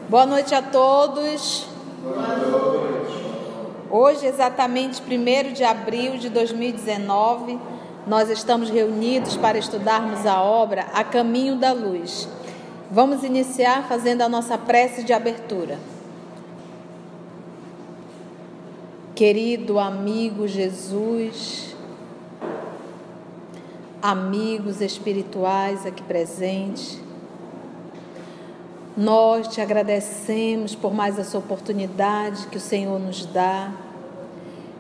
Boa noite a todos. Boa noite. Hoje, exatamente 1º de abril de 2019, nós estamos reunidos para estudarmos a obra A Caminho da Luz. Vamos iniciar fazendo a nossa prece de abertura. Querido amigo Jesus, amigos espirituais aqui presentes, nós te agradecemos por mais essa oportunidade que o Senhor nos dá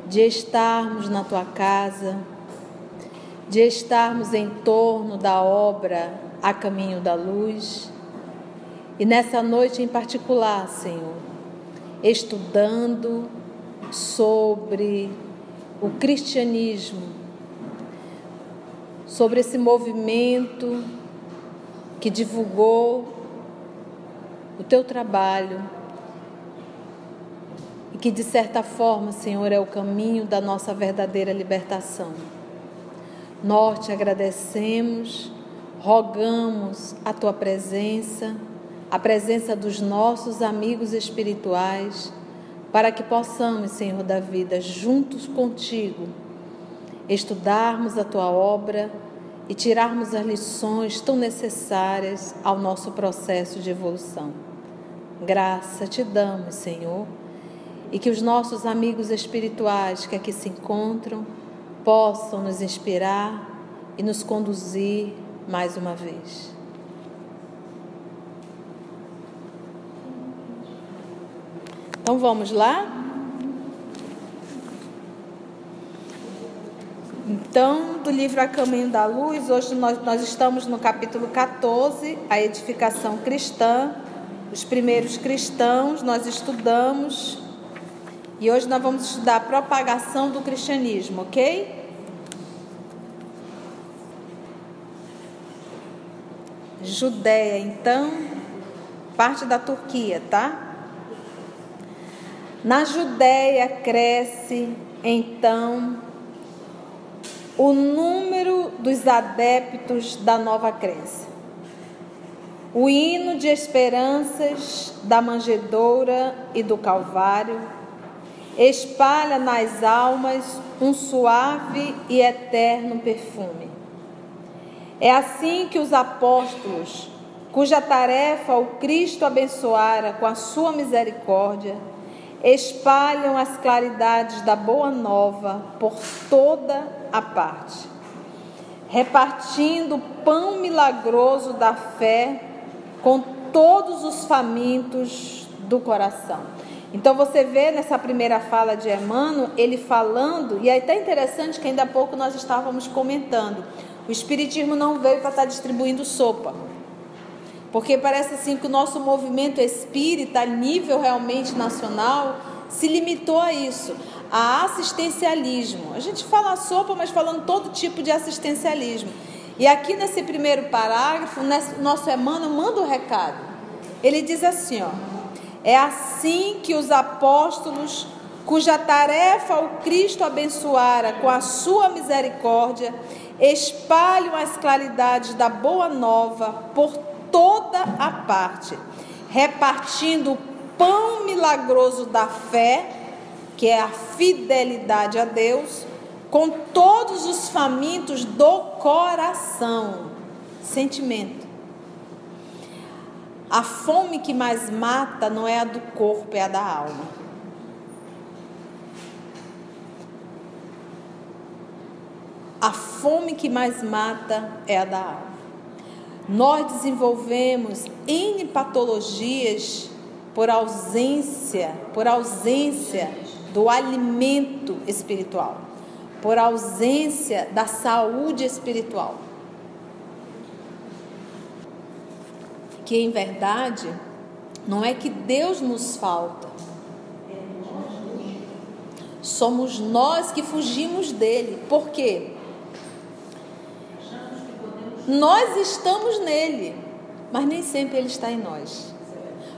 de estarmos na tua casa, de estarmos em torno da obra A Caminho da Luz. E nessa noite em particular, Senhor, estudando sobre o cristianismo, sobre esse movimento que divulgou o teu trabalho e que de certa forma, Senhor, é o caminho da nossa verdadeira libertação. Nós te agradecemos, rogamos a tua presença, a presença dos nossos amigos espirituais, para que possamos, Senhor da vida, juntos contigo, estudarmos a tua obra e tirarmos as lições tão necessárias ao nosso processo de evolução. Graça te damos, Senhor, e que os nossos amigos espirituais que aqui se encontram possam nos inspirar e nos conduzir mais uma vez. Então vamos lá? Então, do livro A Caminho da Luz, hoje nós estamos no capítulo 14, a edificação cristã, os primeiros cristãos, nós estudamos, e hoje nós vamos estudar a propagação do cristianismo, ok? Judéia, então, parte da Turquia, tá? Na Judéia cresce, então, o número dos adeptos da nova crença. O hino de esperanças da manjedoura e do Calvário espalha nas almas um suave e eterno perfume. É assim que os apóstolos, cuja tarefa o Cristo abençoara com a sua misericórdia, espalham as claridades da Boa Nova por toda a parte, repartindo o pão milagroso da fé com todos os famintos do coração. Então você vê nessa primeira fala de Emmanuel, ele falando, e é até interessante que ainda há pouco nós estávamos comentando, o Espiritismo não veio para estar distribuindo sopa, porque parece assim que o nosso movimento espírita, a nível realmente nacional, se limitou a isso, a assistencialismo. A gente fala sopa, mas falando todo tipo de assistencialismo. E aqui nesse primeiro parágrafo, nosso Emmanuel manda o recado. Ele diz assim, ó: é assim que os apóstolos, cuja tarefa o Cristo abençoara com a sua misericórdia, espalham as claridades da Boa Nova por toda a parte, repartindo o pão milagroso da fé, que é a fidelidade a Deus, com todos os famintos do coração. Sentimento. A fome que mais mata não é a do corpo, é a da alma. A fome que mais mata é a da alma. Nós desenvolvemos N patologias por ausência do alimento espiritual, por ausência da saúde espiritual. Que, em verdade, Não é que Deus nos falta. Somos nós que fugimos dele. Por quê? Nós estamos nele, mas nem sempre ele está em nós.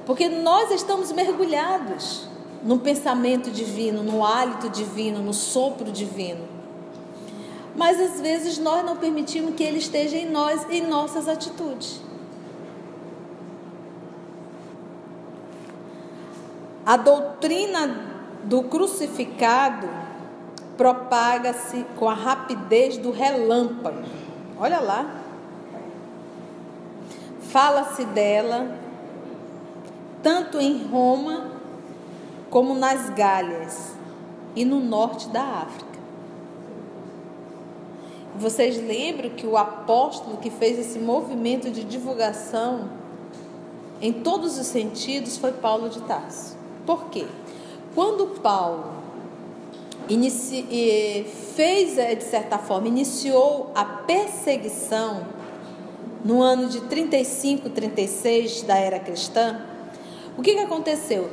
Porque nós estamos mergulhados no pensamento divino, no hálito divino, no sopro divino. Mas às vezes nós não permitimos que ele esteja em nós, em nossas atitudes. A doutrina do crucificado propaga-se com a rapidez do relâmpago. Olha lá. Fala-se dela tanto em Roma como nas Gálias e no norte da África. Vocês lembram que o apóstolo que fez esse movimento de divulgação em todos os sentidos foi Paulo de Tarso. Por quê? Quando Paulo iniciou a perseguição no ano de 35, 36 da era cristã, o que aconteceu?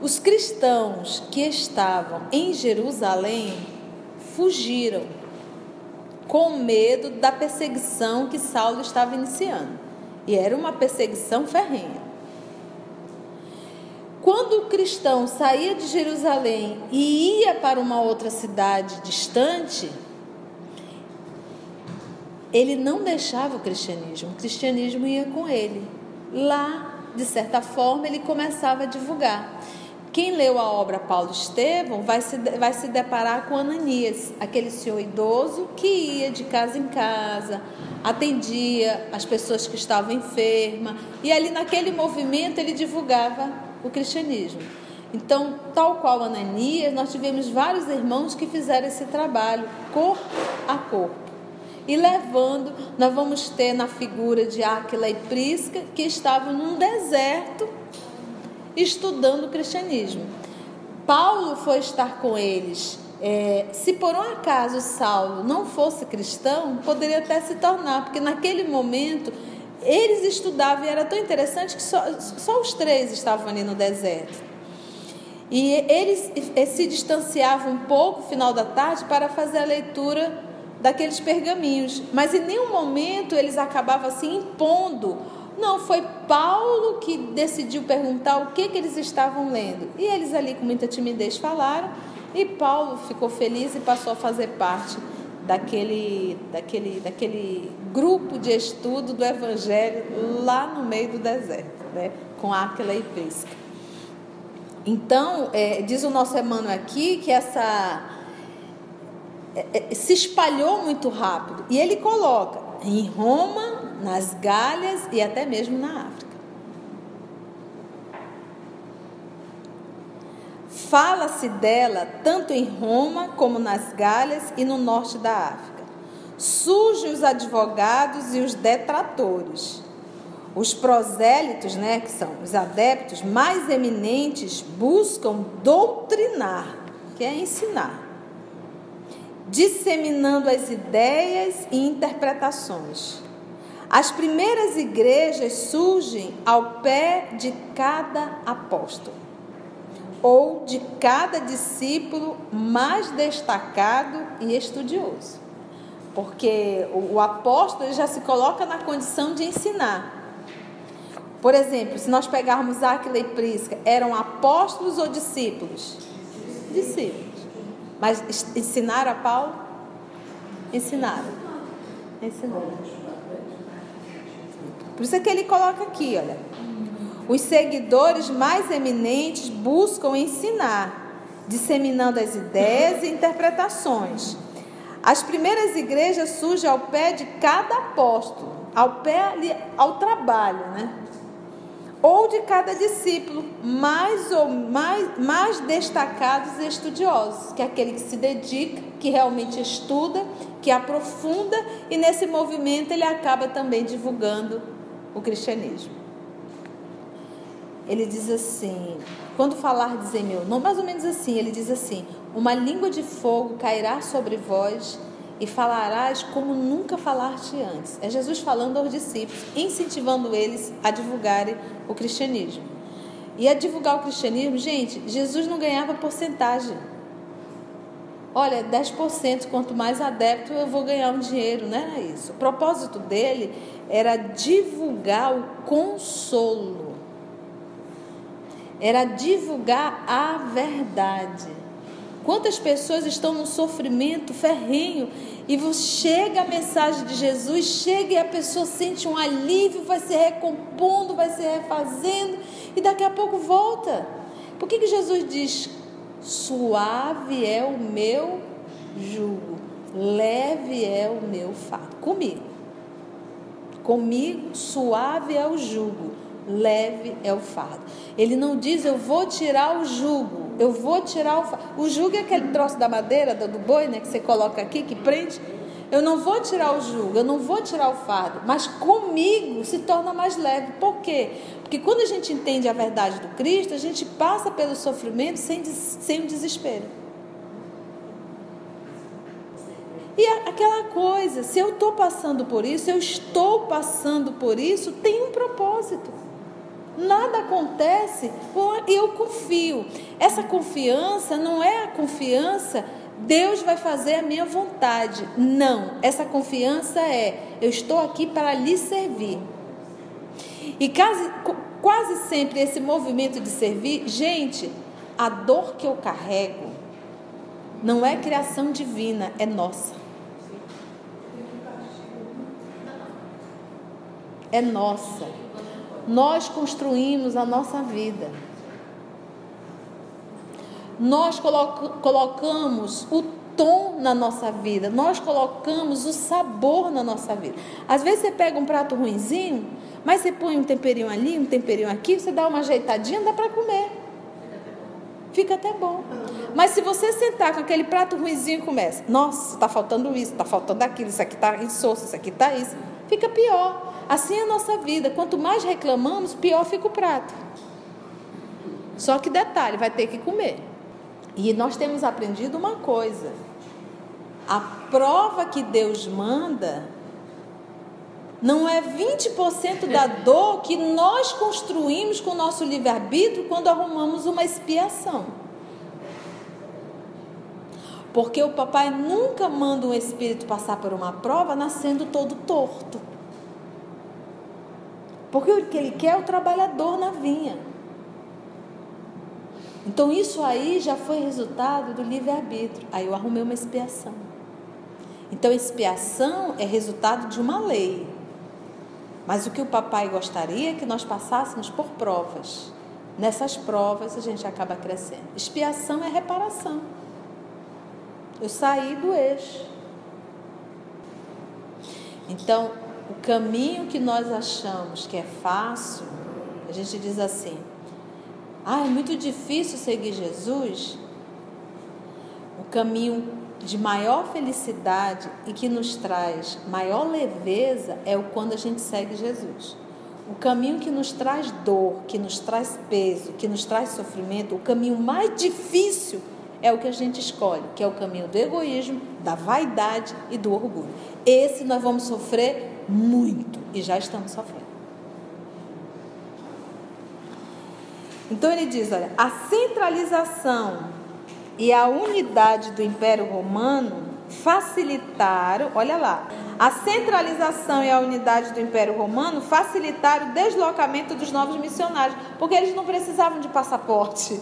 Os cristãos que estavam em Jerusalém fugiram com medo da perseguição que Saulo estava iniciando. E era uma perseguição ferrenha. Quando o cristão saía de Jerusalém e ia para uma outra cidade distante, ele não deixava o cristianismo ia com ele. Lá, de certa forma, ele começava a divulgar. Quem leu a obra Paulo Estevão vai se deparar com Ananias, aquele senhor idoso que ia de casa em casa, atendia as pessoas que estavam enfermas, e ali naquele movimento ele divulgava o cristianismo. Então, tal qual Ananias, nós tivemos vários irmãos que fizeram esse trabalho, corpo a corpo. E levando, nós vamos ter na figura de Áquila e Prisca, que estavam num deserto, estudando o cristianismo. Paulo foi estar com eles. Se por um acaso Saulo não fosse cristão, poderia até se tornar, porque naquele momento eles estudavam e era tão interessante que só os 3 estavam ali no deserto. E eles se distanciavam um pouco no final da tarde para fazer a leitura daqueles pergaminhos, mas em nenhum momento eles acabavam assim impondo. Não, foi Paulo que decidiu perguntar o que eles estavam lendo. E eles ali com muita timidez falaram, e Paulo ficou feliz e passou a fazer parte daquele grupo de estudo do Evangelho lá no meio do deserto, né, com Áquila e Prisca. Então, diz o nosso Emmanuel aqui que se espalhou muito rápido. E ele coloca em Roma, nas Gálias e até mesmo na África. Fala-se dela tanto em Roma como nas Gálias e no norte da África. Surgem os advogados e os detratores. Os prosélitos, né, que são os adeptos mais eminentes, buscam doutrinar, que é ensinar, disseminando as ideias e interpretações. As primeiras igrejas surgem ao pé de cada apóstolo, ou de cada discípulo mais destacado e estudioso. Porque o apóstolo já se coloca na condição de ensinar. Por exemplo, se nós pegarmos Áquila e Prisca, eram apóstolos ou discípulos? Discípulos. Mas ensinaram a Paulo? Ensinaram. Por isso é que ele coloca aqui, olha. Os seguidores mais eminentes buscam ensinar, disseminando as ideias e interpretações. As primeiras igrejas surgem ao pé de cada apóstolo, ao trabalho, né? Ou de cada discípulo, mais destacados e estudiosos, que é aquele que se dedica, que realmente estuda, que aprofunda, e nesse movimento ele acaba também divulgando o cristianismo. Ele diz assim, quando falardes em meu nome, mais ou menos assim, ele diz assim: uma língua de fogo cairá sobre vós e falarás como nunca falaste antes. É Jesus falando aos discípulos, incentivando eles a divulgarem o cristianismo. ia divulgar o cristianismo. Gente, Jesus não ganhava porcentagem. Olha, 10%, quanto mais adepto eu vou ganhar um dinheiro, não era isso. O propósito dele era divulgar o consolo, era divulgar a verdade. Quantas pessoas estão num sofrimento ferrenho e chega a mensagem de Jesus, chega e a pessoa sente um alívio, vai se recompondo, vai se refazendo e daqui a pouco volta. Por que Jesus diz: suave é o meu jugo, leve é o meu fardo? Comigo suave é o jugo, leve é o fardo. Ele não diz: eu vou tirar o jugo, eu vou tirar o fardo. O jugo é aquele troço da madeira, do boi, né, que você coloca aqui, que prende. Eu não vou tirar o jugo, eu não vou tirar o fardo, mas comigo se torna mais leve. Por quê? Porque quando a gente entende a verdade do Cristo, a gente passa pelo sofrimento sem o desespero. E aquela coisa, se eu estou passando por isso, eu estou passando por isso, tem um propósito. Nada acontece, eu confio. Essa confiança não é a confiança, Deus vai fazer a minha vontade. Não, essa confiança é: eu estou aqui para lhe servir. E quase sempre esse movimento de servir, gente, a dor que eu carrego não é criação divina, é nossa. É nossa. Nós construímos a nossa vida. Nós colocamos o tom na nossa vida. Nós colocamos o sabor na nossa vida. Às vezes você pega um prato ruinzinho, mas você põe um temperinho ali, um temperinho aqui, você dá uma ajeitadinha, dá para comer. Fica até bom. Mas se você sentar com aquele prato ruinzinho e começa: nossa, está faltando isso, está faltando aquilo, isso aqui está insosso, isso aqui está isso, fica pior. Assim é a nossa vida. Quanto mais reclamamos, pior fica o prato. Só que detalhe, vai ter que comer. E nós temos aprendido uma coisa: a prova que Deus manda não é 20% da dor que nós construímos com o nosso livre-arbítrio quando arrumamos uma expiação. Porque o papai nunca manda um espírito passar por uma prova nascendo todo torto. Porque o que ele quer é o trabalhador na vinha. Então isso aí já foi resultado do livre-arbítrio. Aí eu arrumei uma expiação. Então expiação é resultado de uma lei. Mas o que o papai gostaria é que nós passássemos por provas. Nessas provas a gente acaba crescendo. Expiação é reparação. Eu saí do eixo. Então, o caminho que nós achamos que é fácil, a gente diz assim: é muito difícil seguir Jesus. O caminho de maior felicidade e que nos traz maior leveza é quando a gente segue Jesus. O caminho que nos traz dor, que nos traz peso, que nos traz sofrimento, o caminho mais difícil é o que a gente escolhe, que é o caminho do egoísmo, da vaidade e do orgulho. Esse nós vamos sofrer muito e já estamos sofrendo. Então ele diz, olha, a centralização e a unidade do Império Romano facilitaram, olha lá, a centralização e a unidade do Império Romano facilitaram o deslocamento dos novos missionários, porque eles não precisavam de passaporte,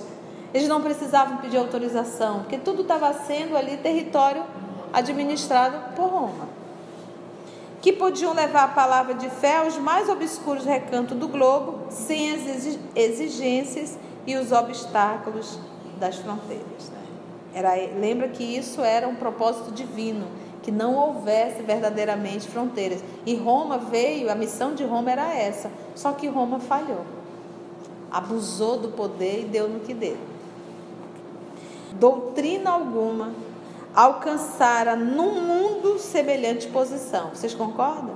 eles não precisavam pedir autorização, porque tudo estava sendo ali território administrado por Roma, que podiam levar a palavra de fé aos mais obscuros recantos do globo, sem as exigências e os obstáculos das fronteiras. Lembra que isso era um propósito divino, que não houvesse verdadeiramente fronteiras. E Roma veio, a missão de Roma era essa, só que Roma falhou, abusou do poder e deu no que deu. Doutrina alguma alcançara num mundo semelhante posição. Vocês concordam?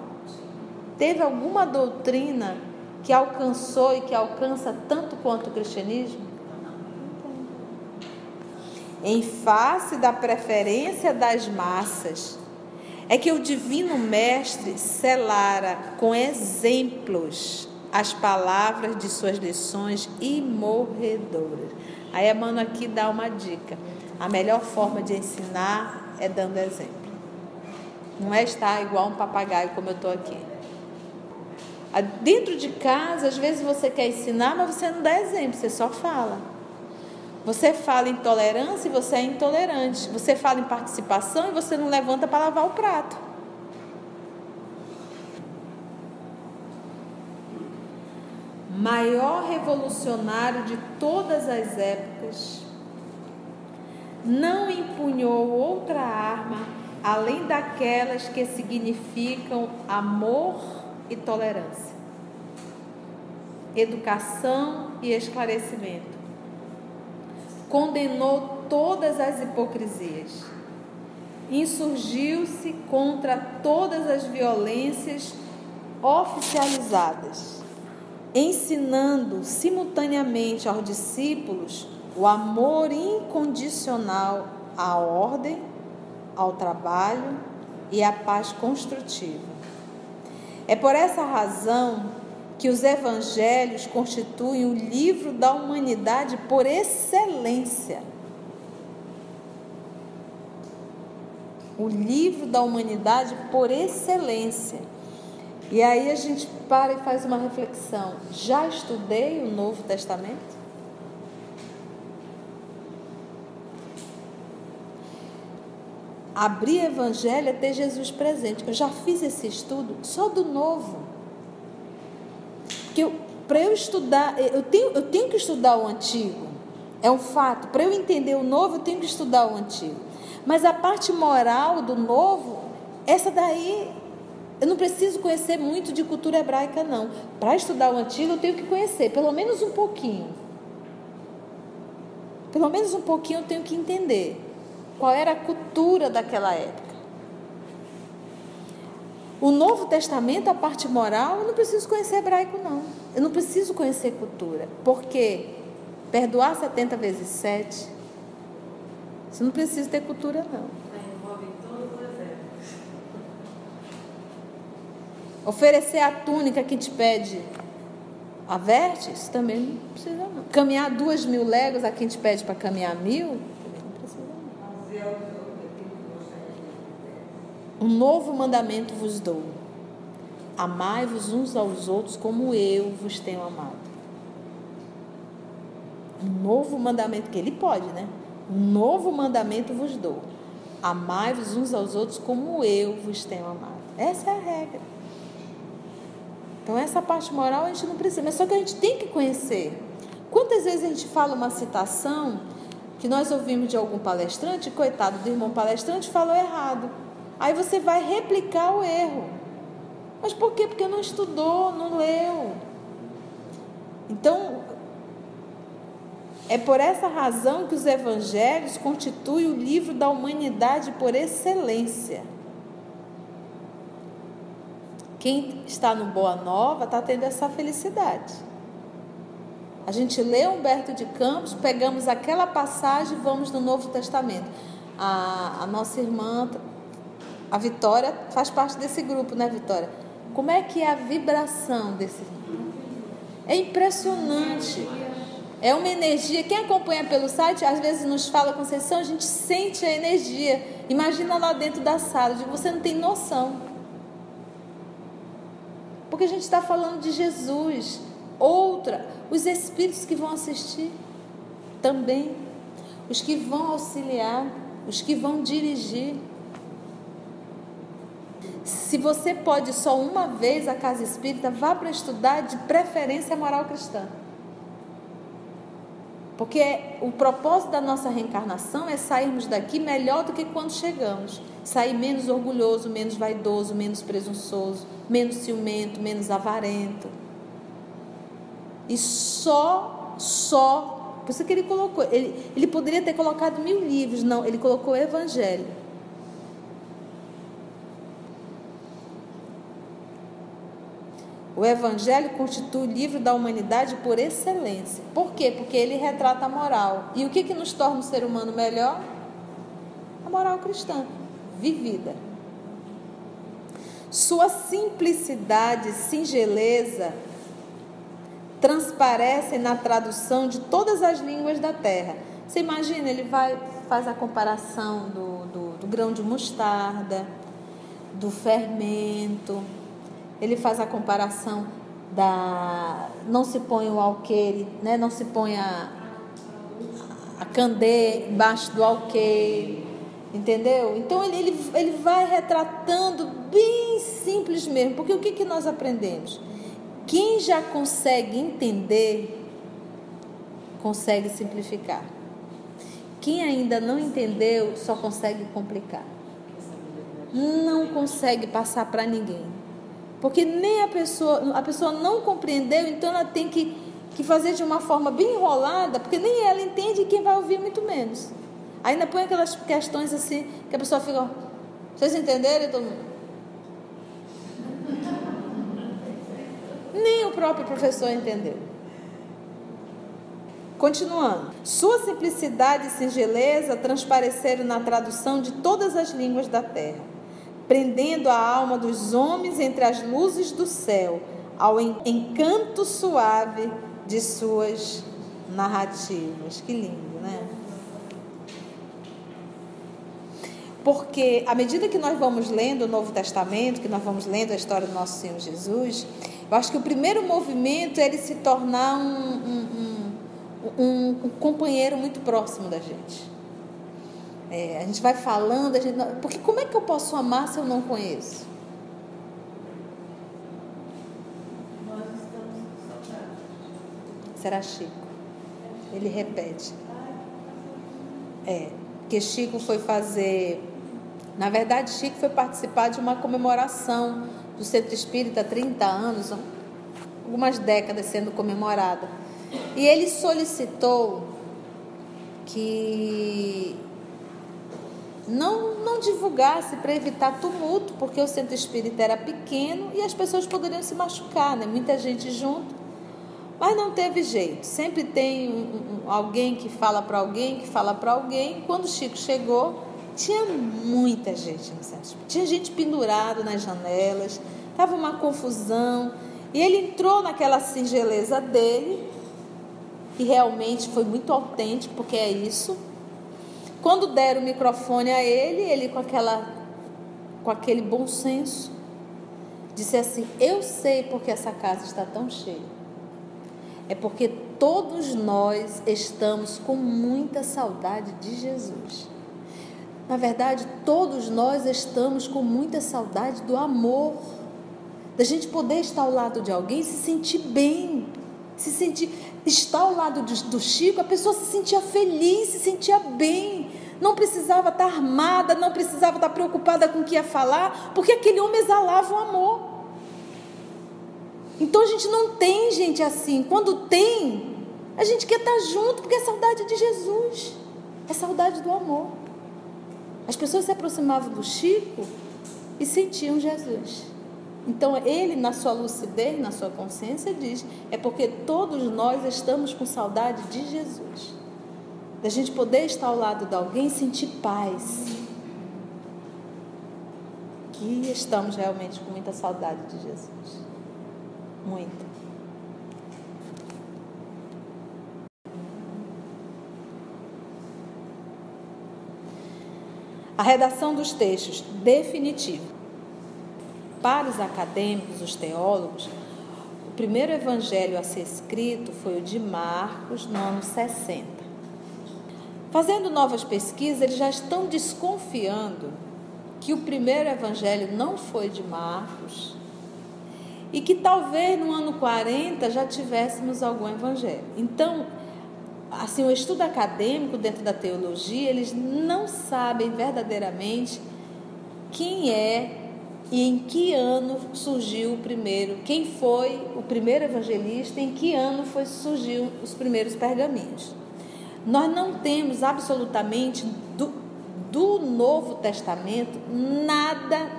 Teve alguma doutrina que alcançou e que alcança tanto quanto o cristianismo? Em face da preferência das massas, é que o divino mestre selara com exemplos as palavras de suas lições imorredoras. Aí Emmanuel aqui dá uma dica. A melhor forma de ensinar é dando exemplo. Não é estar igual um papagaio como eu estou aqui. Dentro de casa, às vezes você quer ensinar, mas você não dá exemplo, você só fala. Você fala em tolerância e você é intolerante. Você fala em participação e você não levanta para lavar o prato. Maior revolucionário de todas as épocas, não empunhou outra arma além daquelas que significam amor e tolerância, educação e esclarecimento. Condenou todas as hipocrisias, insurgiu-se contra todas as violências oficializadas, ensinando simultaneamente aos discípulos o amor incondicional à ordem, ao trabalho e à paz construtiva. É por essa razão que os evangelhos constituem o livro da humanidade por excelência. O livro da humanidade por excelência. E aí a gente para e faz uma reflexão. Já estudei o Novo Testamento? Abrir evangelho é ter Jesus presente. Eu já fiz esse estudo só do Novo. Porque para eu estudar, eu tenho que estudar o Antigo. É um fato. Para eu entender o Novo, eu tenho que estudar o Antigo. Mas a parte moral do Novo, essa daí, eu não preciso conhecer muito de cultura hebraica, não. Para estudar o Antigo, eu tenho que conhecer, pelo menos um pouquinho. Pelo menos um pouquinho eu tenho que entender qual era a cultura daquela época. O Novo Testamento, a parte moral, eu não preciso conhecer hebraico, não. Eu não preciso conhecer cultura. Por quê? Perdoar 70 vezes 7, você não precisa ter cultura, não. Envolve todos os exemplos. Oferecer a túnica que te pede a veste, isso também não precisa, não. Caminhar 2.000 léguas a quem te pede para caminhar 1.000, também não precisa, não. Um novo mandamento vos dou: amai-vos uns aos outros como eu vos tenho amado. Um novo mandamento, que ele pode, né? Um novo mandamento vos dou: amai-vos uns aos outros como eu vos tenho amado. Essa é a regra. Então essa parte moral a gente não precisa, mas só que a gente tem que conhecer. Quantas vezes a gente fala uma citação que nós ouvimos de algum palestrante, coitado do irmão palestrante, falou errado. Aí você vai replicar o erro. Mas por quê? Porque não estudou, não leu. Então, é por essa razão que os evangelhos constituem o livro da humanidade por excelência. Quem está no Boa Nova está tendo essa felicidade. A gente lê Humberto de Campos, pegamos aquela passagem e vamos no Novo Testamento. A nossa irmã, a Vitória, faz parte desse grupo, né, Vitória? Como é que é a vibração desse? É impressionante. É uma energia. Quem acompanha pelo site, às vezes nos fala, Conceição, a gente sente a energia. Imagina lá dentro da sala, você não tem noção. Porque a gente está falando de Jesus. Os espíritos que vão assistir também. Os que vão auxiliar, os que vão dirigir. Se você pode só uma vez à casa espírita, vá para estudar, de preferência a moral cristã. Porque o propósito da nossa reencarnação é sairmos daqui melhor do que quando chegamos. Sair menos orgulhoso, menos vaidoso, menos presunçoso, menos ciumento, menos avarento. E só, por isso que ele colocou, ele poderia ter colocado 1000 livros, não, ele colocou o Evangelho. O Evangelho constitui o livro da humanidade por excelência. Por quê? Porque ele retrata a moral. E o que nos torna um ser humano melhor? A moral cristã, vivida. Sua simplicidade, singeleza transparecem na tradução de todas as línguas da terra. Você imagina, ele faz a comparação do grão de mostarda, do fermento, ele faz a comparação não se põe o alqueire, né? Não se põe a candeia embaixo do alqueire, entendeu? Então ele vai retratando bem simples mesmo, porque o que nós aprendemos? Quem já consegue entender, consegue simplificar. Quem ainda não entendeu, só consegue complicar. Não consegue passar para ninguém. Porque nem a pessoa não compreendeu, então ela tem que fazer de uma forma bem enrolada, porque nem ela entende e quem vai ouvir muito menos. Ainda põe aquelas questões assim, que a pessoa fica, vocês entenderam? Todo mundo? Nem o próprio professor entendeu. Continuando. Sua simplicidade e singeleza transpareceram na tradução de todas as línguas da terra, prendendo a alma dos homens entre as luzes do céu, ao encanto suave de suas narrativas. Que lindo, né? Porque à medida que nós vamos lendo o Novo Testamento, que nós vamos lendo a história do nosso Senhor Jesus, eu acho que o primeiro movimento é ele se tornar um companheiro muito próximo da gente. A gente vai falando, porque como é que eu posso amar se eu não conheço? Nós estamos com saudade. Será Chico? Ele repete. Porque Chico foi fazer... Na verdade, Chico foi participar de uma comemoração do Centro Espírita, 30 anos, algumas décadas sendo comemorada. E ele solicitou que não divulgasse para evitar tumulto, porque o Centro Espírita era pequeno e as pessoas poderiam se machucar, né? Muita gente junto. Mas não teve jeito. Sempre tem alguém que fala para alguém, que fala para alguém. Quando o Chico chegou, tinha muita gente no Centro Espírita. Tinha gente pendurada nas janelas, estava uma confusão. E ele entrou naquela singeleza dele, e realmente foi muito autêntico, porque é isso. Quando deram o microfone a ele com aquele bom senso, disse assim: eu sei porque essa casa está tão cheia. É porque todos nós estamos com muita saudade de Jesus. Na verdade, todos nós estamos com muita saudade do amor, da gente poder estar ao lado de alguém, se sentir bem, estar ao lado do Chico, a pessoa se sentia feliz, se sentia bem, não precisava estar armada, não precisava estar preocupada com o que ia falar, porque aquele homem exalava o amor. Então a gente não tem gente assim. Quando tem, a gente quer estar junto, porque é saudade de Jesus, é saudade do amor. As pessoas se aproximavam do Chico e sentiam Jesus. Então ele, na sua lucidez, na sua consciência, diz: é porque todos nós estamos com saudade de Jesus, da gente poder estar ao lado de alguém e sentir paz, que estamos realmente com muita saudade de Jesus. Muita. A redação dos textos definitiva. Para os acadêmicos, os teólogos, o primeiro evangelho a ser escrito foi o de Marcos, no ano 60. Fazendo novas pesquisas, eles já estão desconfiando que o primeiro evangelho não foi de Marcos e que talvez no ano 40 já tivéssemos algum evangelho. Então, assim, o estudo acadêmico dentro da teologia, eles não sabem verdadeiramente quem é e em que ano surgiu o primeiro, quem foi o primeiro evangelista, em que ano surgiu os primeiros pergaminhos. Nós não temos absolutamente do Novo Testamento nada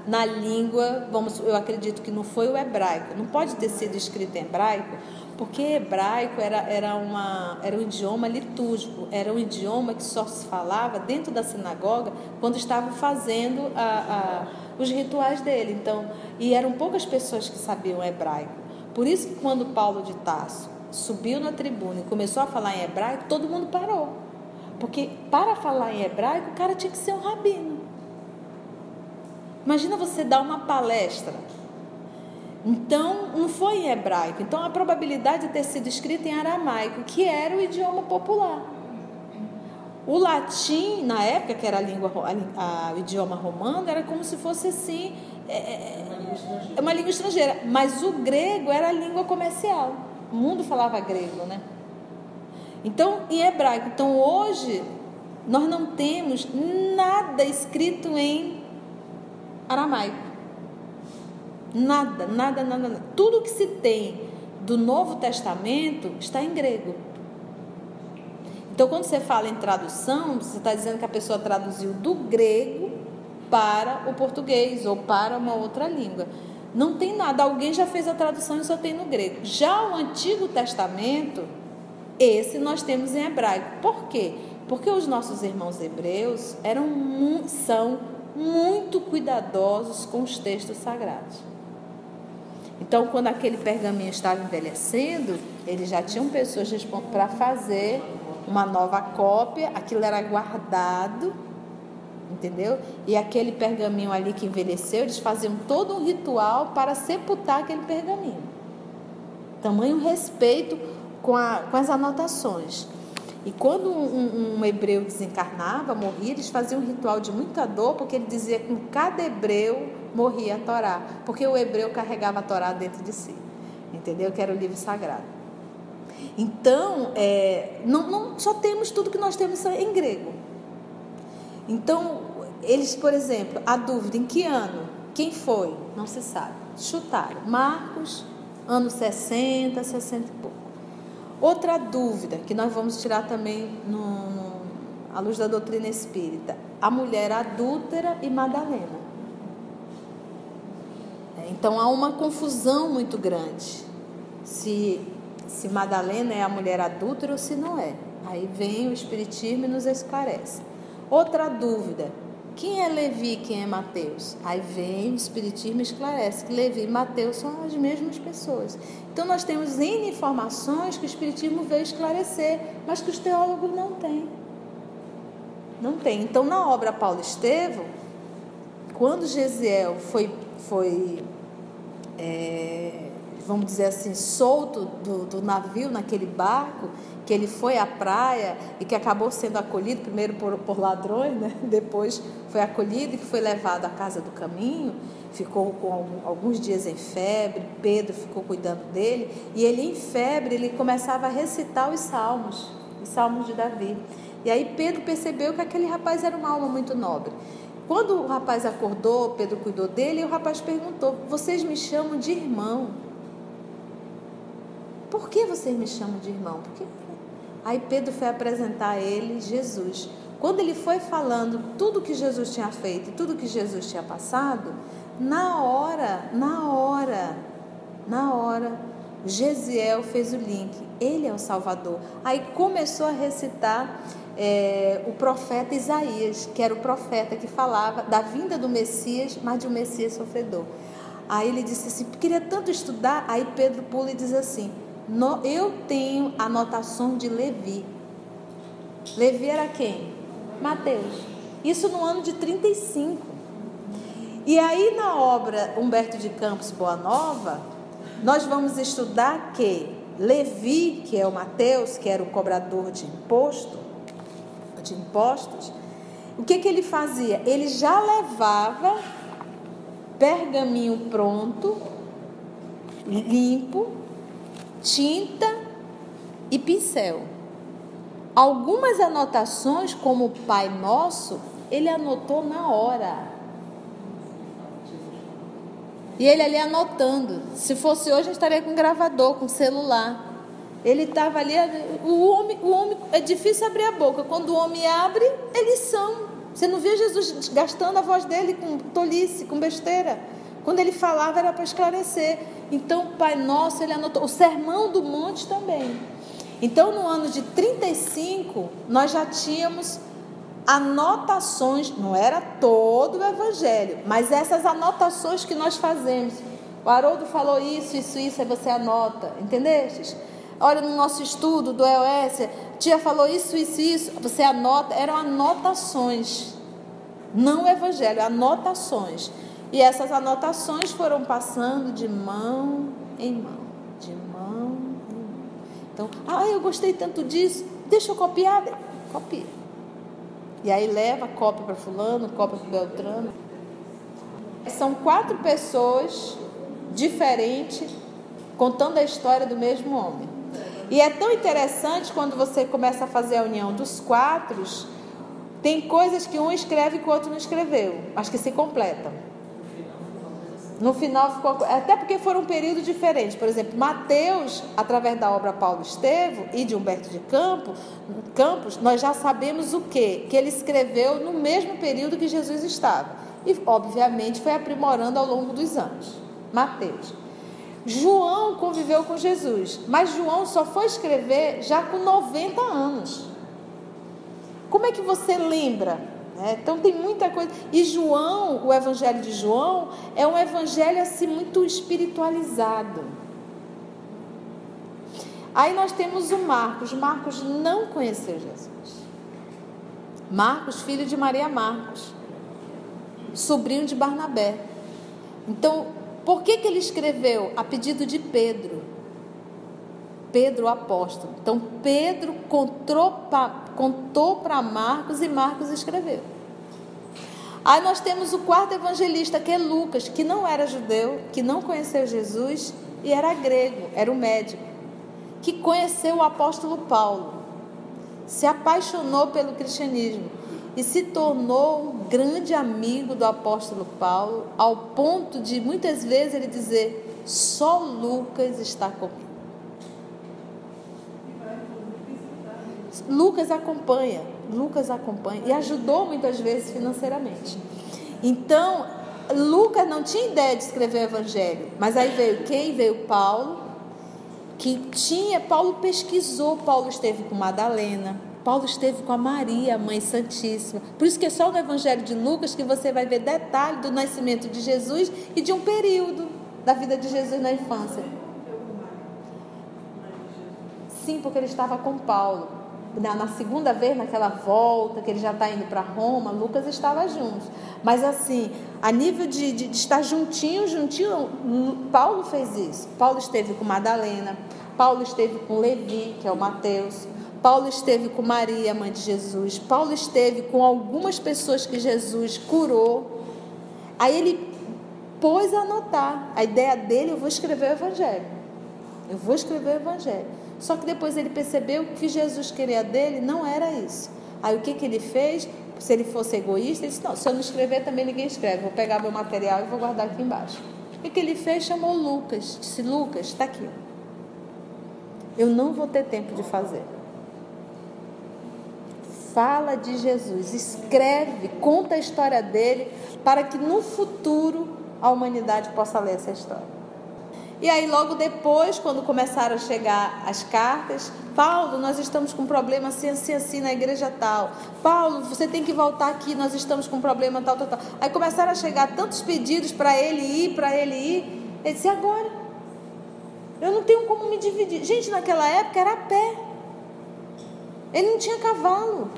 na língua, eu acredito que não foi o hebraico, não pode ter sido escrito em hebraico, porque hebraico era um idioma litúrgico, era um idioma que só se falava dentro da sinagoga quando estava fazendo os rituais dele. Então, e eram poucas pessoas que sabiam hebraico. Por isso que quando Paulo de Tarso subiu na tribuna e começou a falar em hebraico, todo mundo parou. Porque para falar em hebraico, o cara tinha que ser um rabino. Imagina você dar uma palestra. Então, não foi em hebraico. Então, a probabilidade de ter sido escrita em aramaico, que era o idioma popular. O latim, na época, que era o idioma romano, era como se fosse assim, uma língua estrangeira. Mas o grego era a língua comercial. O mundo falava grego, né? Então, em hebraico. Então, hoje, nós não temos nada escrito em aramaico. Nada. Tudo que se tem do Novo Testamento está em grego. Então, quando você fala em tradução, você está dizendo que a pessoa traduziu do grego para o português ou para uma outra língua. Não tem nada. Alguém já fez a tradução e só tem no grego. Já o Antigo Testamento, esse nós temos em hebraico. Por quê? Porque os nossos irmãos hebreus são muito cuidadosos com os textos sagrados. Então, quando aquele pergaminho estava envelhecendo, eles já tinham pessoas para fazer uma nova cópia, aquilo era guardado, entendeu? E aquele pergaminho ali que envelheceu, eles faziam todo um ritual para sepultar aquele pergaminho. Tamanho respeito com as anotações. E quando um hebreu desencarnava, morria, eles faziam um ritual de muita dor, porque ele dizia que com cada hebreu morria a Torá, porque o hebreu carregava a Torá dentro de si, entendeu? Que era o livro sagrado. Então, não só temos tudo que nós temos em grego. Então, eles, por exemplo, a dúvida, em que ano? Quem foi? Não se sabe. Chutaram. Marcos, anos 60, 60 e pouco. Outra dúvida que nós vamos tirar também à luz da doutrina espírita: a mulher adúltera e Madalena. Então há uma confusão muito grande se Madalena é a mulher adúltera ou se não é. Aí vem o Espiritismo e nos esclarece. Outra dúvida: quem é Levi e quem é Mateus? Aí vem o Espiritismo e esclarece que Levi e Mateus são as mesmas pessoas. Então nós temos N informações que o Espiritismo veio esclarecer, mas que os teólogos não têm. Não tem. Então, na obra Paulo Estevão, quando Gesiel foi vamos dizer assim, solto do navio, naquele barco, que ele foi à praia e que acabou sendo acolhido, primeiro por ladrões, né? Depois foi acolhido e que foi levado à casa do caminho, ficou com alguns dias em febre, Pedro ficou cuidando dele, e ele em febre, ele começava a recitar os salmos de Davi. E aí Pedro percebeu que aquele rapaz era uma alma muito nobre. Quando o rapaz acordou, Pedro cuidou dele, e o rapaz perguntou: vocês me chamam de irmão? Por que vocês me chamam de irmão? Porque... Aí Pedro foi apresentar a ele Jesus. Quando ele foi falando tudo que Jesus tinha feito e tudo que Jesus tinha passado, na hora, Gesiel fez o link. Ele é o Salvador. Aí começou a recitar o profeta Isaías, que era o profeta que falava da vinda do Messias, mas de um Messias sofredor. Aí ele disse assim: queria tanto estudar. Aí Pedro pula e diz assim: eu tenho anotações de Levi. Levi era quem? Mateus. Isso no ano de 35. E aí na obra Humberto de Campos Boa Nova, nós vamos estudar que Levi, que é o Mateus, que era o cobrador de impostos, o que ele fazia? Ele já levava pergaminho pronto, limpo, tinta e pincel. Algumas anotações, como o Pai Nosso, ele anotou na hora. E ele ali anotando. Se fosse hoje, eu estaria com gravador, com celular. Ele estava ali. O homem, é difícil abrir a boca. Quando o homem abre, eles são. Você não via Jesus gastando a voz dele com tolice, com besteira. Quando ele falava, era para esclarecer. Então, o Pai Nosso, ele anotou. O Sermão do Monte também. Então, no ano de 35, nós já tínhamos anotações, não era todo o evangelho, mas essas anotações que nós fazemos. O Haroldo falou isso, aí você anota, entendeste? Olha, no nosso estudo do EOS, a tia falou isso, você anota. Eram anotações, não o evangelho, anotações. E essas anotações foram passando de mão em mão, de mão em mão. Então, eu gostei tanto disso, deixa eu copiar, copia. E aí leva, cópia para fulano, cópia para Beltrano. São 4 pessoas diferentes contando a história do mesmo homem. E é tão interessante quando você começa a fazer a união dos 4, tem coisas que um escreve que o outro não escreveu, mas que se completam. No final ficou, até porque foram períodos diferentes. Por exemplo, Mateus, através da obra Paulo Estevo e de Humberto de Campos, nós já sabemos o quê? Que ele escreveu no mesmo período que Jesus estava. E, obviamente, foi aprimorando ao longo dos anos. Mateus. João conviveu com Jesus, mas João só foi escrever já com 90 anos. Como é que você lembra? Então tem muita coisa. E João, o evangelho de João, é um evangelho assim muito espiritualizado. Aí nós temos o Marcos. Marcos não conheceu Jesus. Marcos, filho de Maria Marcos, sobrinho de Barnabé. Então, por que ele escreveu? A pedido de Pedro. Pedro, o apóstolo. Então, Pedro contou para Marcos e Marcos escreveu. Aí nós temos o 4º evangelista, que é Lucas, que não era judeu, que não conheceu Jesus e era grego, era um médico, que conheceu o apóstolo Paulo, se apaixonou pelo cristianismo e se tornou um grande amigo do apóstolo Paulo, ao ponto de muitas vezes ele dizer: só Lucas está comigo. Lucas acompanha e ajudou muitas vezes financeiramente. Então, Lucas não tinha ideia de escrever o evangelho, mas aí veio quem? Veio Paulo, Paulo pesquisou, Paulo esteve com Madalena, Paulo esteve com a Maria, a Mãe Santíssima. Por isso que é só no evangelho de Lucas que você vai ver detalhe do nascimento de Jesus e de um período da vida de Jesus na infância. Sim, porque ele estava com Paulo. Na segunda vez, naquela volta, que ele já está indo para Roma, Lucas estava junto. Mas assim, a nível de estar juntinho, Paulo fez isso. Paulo esteve com Madalena, Paulo esteve com Levi, que é o Mateus, Paulo esteve com Maria, mãe de Jesus, Paulo esteve com algumas pessoas que Jesus curou. Aí ele pôs a anotar. A ideia dele: eu vou escrever o evangelho. Só que depois ele percebeu que Jesus queria dele não era isso. Aí o que ele fez? Se ele fosse egoísta, ele disse: não, se eu não escrever também ninguém escreve, vou pegar meu material e vou guardar aqui embaixo. O que ele fez? Chamou Lucas, disse: Lucas, está aqui, eu não vou ter tempo de fazer. Fala de Jesus, escreve, conta a história dele, para que no futuro a humanidade possa ler essa história. E aí logo depois, quando começaram a chegar as cartas: Paulo, nós estamos com um problema assim na igreja tal. Paulo, você tem que voltar aqui, nós estamos com um problema tal. Aí começaram a chegar tantos pedidos para ele ir. Ele disse: agora? Eu não tenho como me dividir. Gente, naquela época era a pé. Ele não tinha cavalo,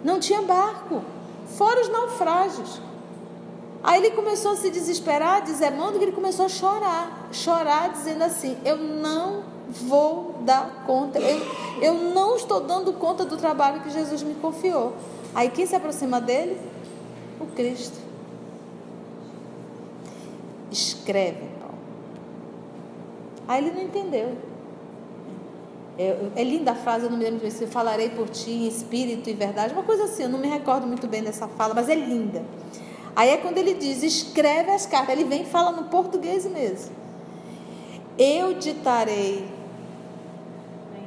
não tinha barco, fora os naufrágios. Aí ele começou a se desesperar, diz Emmanuel, que ele começou a chorar, dizendo assim: eu não vou dar conta, eu não estou dando conta do trabalho que Jesus me confiou. Aí quem se aproxima dele? O Cristo. Escreve, Paulo. Aí ele não entendeu. É linda a frase, eu não me lembro disso: falarei por ti em espírito e verdade, uma coisa assim, eu não me recordo muito bem dessa fala, mas é linda. Aí é quando ele diz: escreve as cartas. Ele vem e fala no português mesmo: eu ditarei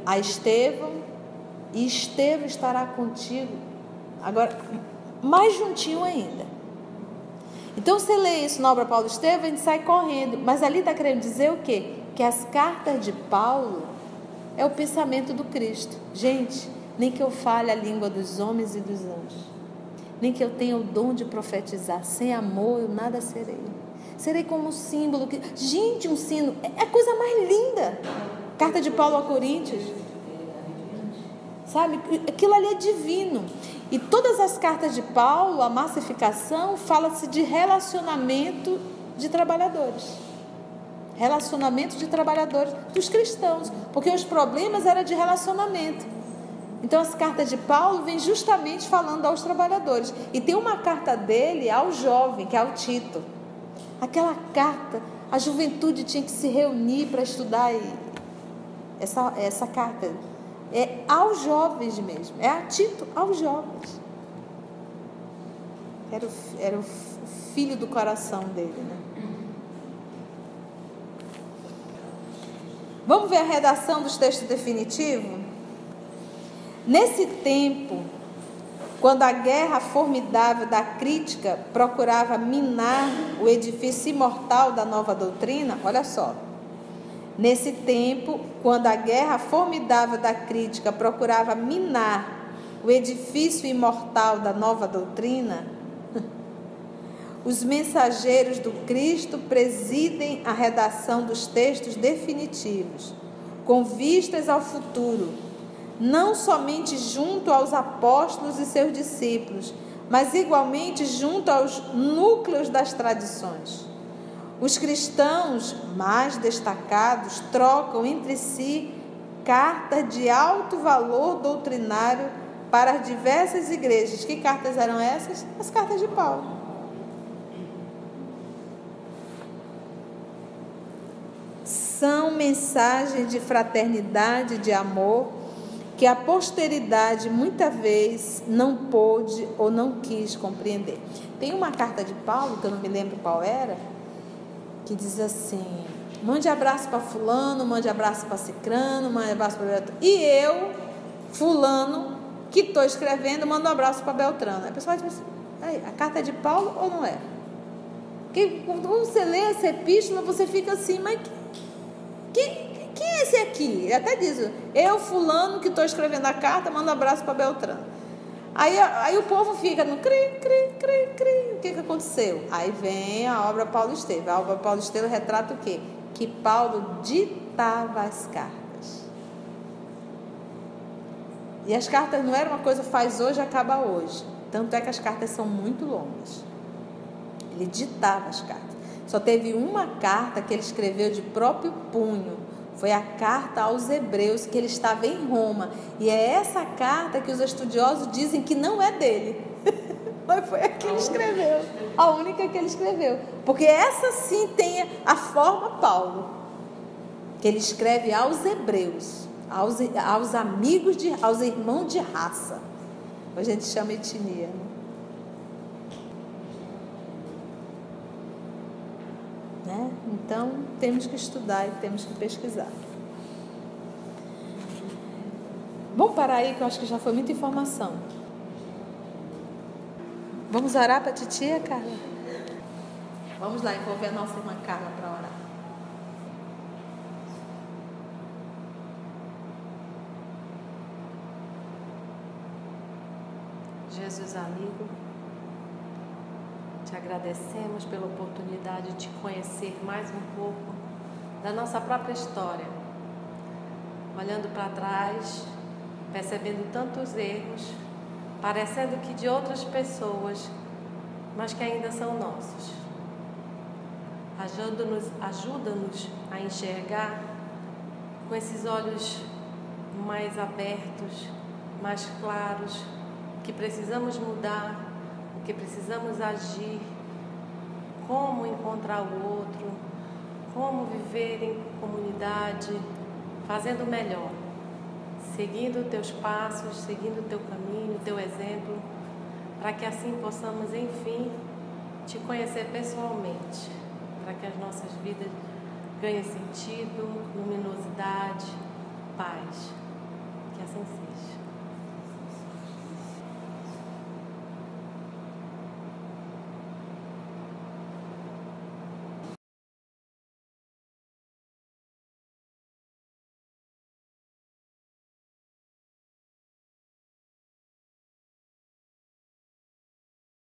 a Estevão, e Estevão estará contigo. Agora, mais juntinho ainda. Então você lê isso na obra Paulo Estevão, a gente sai correndo. Mas ali está querendo dizer o quê? Que as cartas de Paulo é o pensamento do Cristo. Gente, nem que eu fale a língua dos homens e dos anjos, nem que eu tenha o dom de profetizar. Sem amor eu nada serei. Serei como um símbolo. Gente, um sino é a coisa mais linda. Carta de Paulo a Coríntios. Sabe? Aquilo ali é divino. E todas as cartas de Paulo, a massificação, fala-se de relacionamento de trabalhadores. Relacionamento de trabalhadores dos cristãos. Porque os problemas eram de relacionamento. Então as cartas de Paulo vêm justamente falando aos trabalhadores. E tem uma carta dele ao jovem, que é ao Tito. Aquela carta, a juventude tinha que se reunir para estudar essa carta. É aos jovens mesmo, é a Tito aos jovens. Era o filho do coração dele, né? Vamos ver a redação dos textos definitivos? Nesse tempo, quando a guerra formidável da crítica procurava minar o edifício imortal da nova doutrina, olha só. Nesse tempo, quando a guerra formidável da crítica procurava minar o edifício imortal da nova doutrina, os mensageiros do Cristo presidem a redação dos textos definitivos, com vistas ao futuro, não somente junto aos apóstolos e seus discípulos, mas igualmente junto aos núcleos das tradições. Os cristãos mais destacados trocam entre si cartas de alto valor doutrinário para as diversas igrejas. Que cartas eram essas? As cartas de Paulo. São mensagens de fraternidade, de amor, que a posteridade muitas vezes não pôde ou não quis compreender. Tem uma carta de Paulo, que eu não me lembro qual era, que diz assim: mande abraço para fulano, mande abraço para cicrano, mande abraço para Beltrano. E eu, fulano, que estou escrevendo, mando um abraço para Beltrano. Aí a pessoa diz assim: a carta é de Paulo ou não é? Porque quando você lê essa epístola, você fica assim, mas quem é esse aqui? Ele até diz: eu, fulano, que estou escrevendo a carta, mando um abraço para Beltrano. Aí o povo fica no cri. O que aconteceu? Aí vem a obra Paulo Estevam. A obra Paulo Estevam retrata o quê? Que Paulo ditava as cartas. E as cartas não eram uma coisa faz hoje, acaba hoje. Tanto é que as cartas são muito longas. Ele ditava as cartas. Só teve uma carta que ele escreveu de próprio punho. Foi a carta aos Hebreus, que ele estava em Roma. E é essa carta que os estudiosos dizem que não é dele. Mas foi a que ele escreveu. A única que ele escreveu. Porque essa sim tem a forma Paulo. Que ele escreve aos Hebreus. Aos amigos, aos irmãos de raça. A gente chama etnia. Né? Então, temos que estudar e temos que pesquisar. Vamos parar aí, que eu acho que já foi muita informação. Vamos orar para a titia, Carla? Vamos lá, envolver a nossa irmã Carla para orar. Jesus amigo, te agradecemos pela oportunidade de te conhecer mais um pouco da nossa própria história, olhando para trás, percebendo tantos erros, parecendo que de outras pessoas, mas que ainda são nossos. Ajuda-nos a enxergar com esses olhos mais abertos, mais claros, que precisamos mudar, que precisamos agir, como encontrar o outro, como viver em comunidade, fazendo melhor, seguindo teus passos, seguindo teu caminho, teu exemplo, para que assim possamos, enfim, te conhecer pessoalmente, para que as nossas vidas ganhem sentido, luminosidade, paz. Que assim seja.